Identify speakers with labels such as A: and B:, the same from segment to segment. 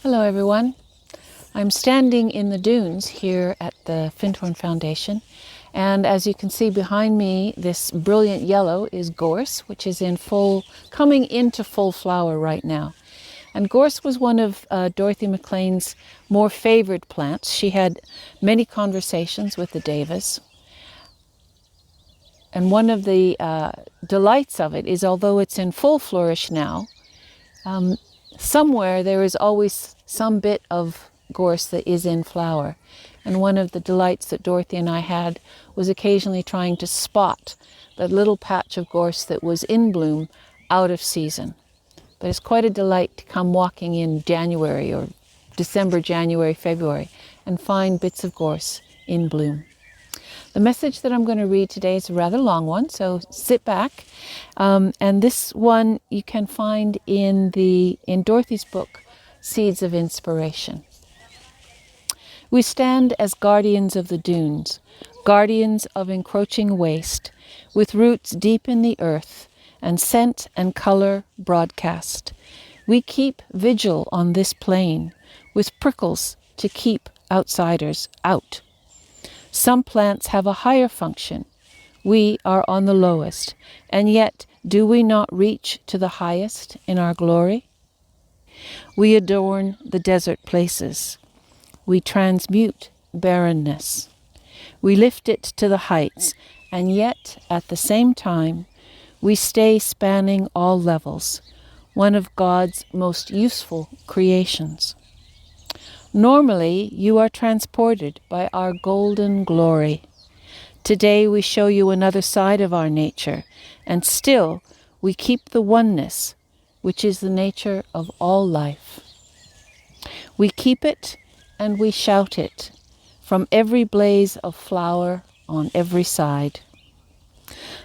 A: Hello everyone. I'm standing in the dunes here at the Findhorn Foundation, and as you can see behind me, this brilliant yellow is gorse, which is coming into full flower right now. And gorse was one of Dorothy Maclean's more favored plants. She had many conversations with the Devas, and one of the delights of it is, although it's in full flourish now, somewhere there is always some bit of gorse that is in flower. And one of the delights that Dorothy and I had was occasionally trying to spot the little patch of gorse that was in bloom out of season. But it's quite a delight to come walking in January or December, January, February and find bits of gorse in bloom. The message that I'm going to read today is a rather long one, so sit back. And this one you can find in Dorothy's book, Seeds of Inspiration. We stand as guardians of the dunes, guardians of encroaching waste, with roots deep in the earth and scent and color broadcast. We keep vigil on this plain, with prickles to keep outsiders out. Some plants have a higher function. We are on the lowest, and yet do we not reach to the highest in our glory? We adorn the desert places. We transmute barrenness. We lift it to the heights, and yet at the same time, we stay spanning all levels, one of God's most useful creations. Normally, you are transported by our golden glory. Today we show you another side of our nature, and still we keep the oneness, which is the nature of all life. We keep it and we shout it from every blaze of flower on every side.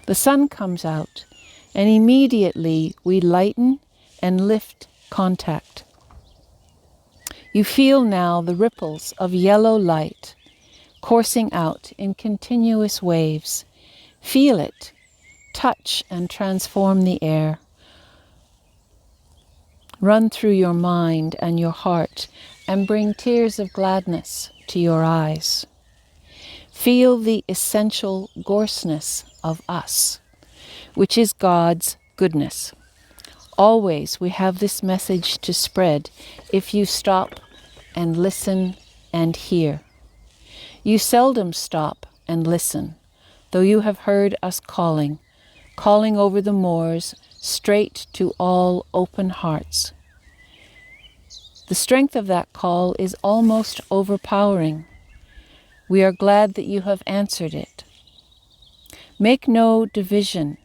A: The sun comes out, and immediately we lighten and lift contact. You feel now the ripples of yellow light coursing out in continuous waves. Feel it, touch and transform the air. Run through your mind and your heart and bring tears of gladness to your eyes. Feel the essential gorseness of us, which is God's goodness. Always we have this message to spread if you stop and listen and hear. You seldom stop and listen, though you have heard us calling over the moors, straight to all open hearts. The strength of that call is almost overpowering. We are glad that you have answered it. Make no division,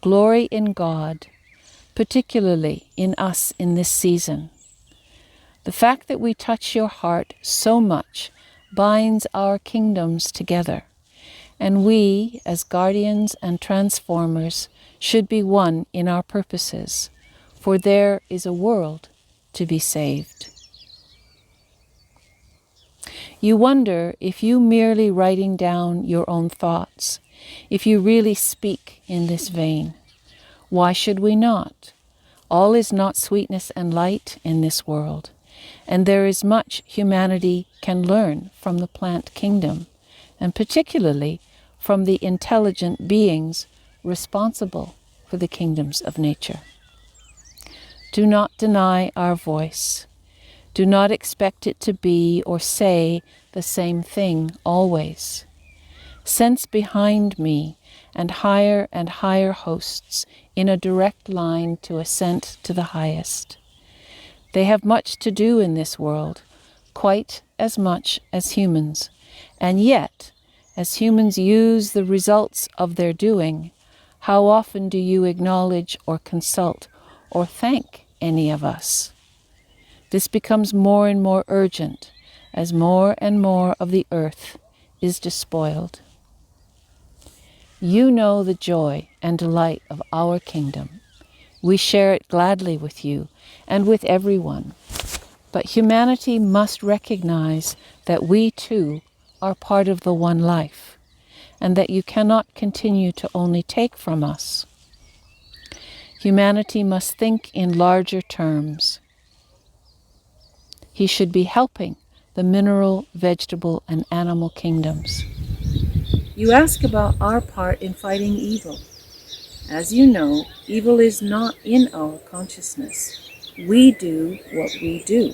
A: glory in God, particularly in us in this season. The fact that we touch your heart so much binds our kingdoms together, and we, as guardians and transformers, should be one in our purposes, for there is a world to be saved. You wonder if you merely writing down your own thoughts, if you really speak in this vein. Why should we not? All is not sweetness and light in this world, and there is much humanity can learn from the plant kingdom, and particularly from the intelligent beings responsible for the kingdoms of nature. Do not deny our voice. Do not expect it to be or say the same thing always. Sense behind me and higher hosts in a direct line to ascent to the highest. They have much to do in this world, quite as much as humans, and yet, as humans use the results of their doing, how often do you acknowledge or consult or thank any of us? This becomes more and more urgent as more and more of the earth is despoiled. You know the joy and delight of our kingdom. We share it gladly with you and with everyone. But humanity must recognize that we too are part of the one life, and that you cannot continue to only take from us. Humanity must think in larger terms. He should be helping the mineral, vegetable, and animal kingdoms. You ask about our part in fighting evil. As you know, evil is not in our consciousness. We do what we do.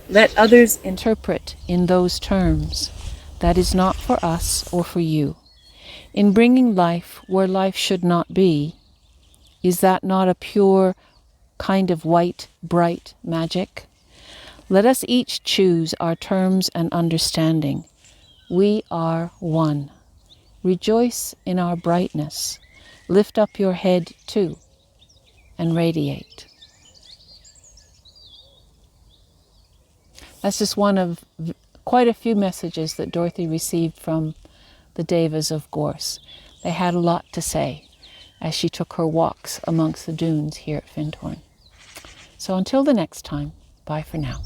A: Let others interpret in those terms. That is not for us or for you. In bringing life where life should not be, is that not a pure kind of white, bright magic? Let us each choose our terms and understanding. We are one. Rejoice in our brightness. Lift up your head too, and radiate. That's just one of quite a few messages that Dorothy received from the Devas of Gorse. They had a lot to say as she took her walks amongst the dunes here at Findhorn. So until the next time, bye for now.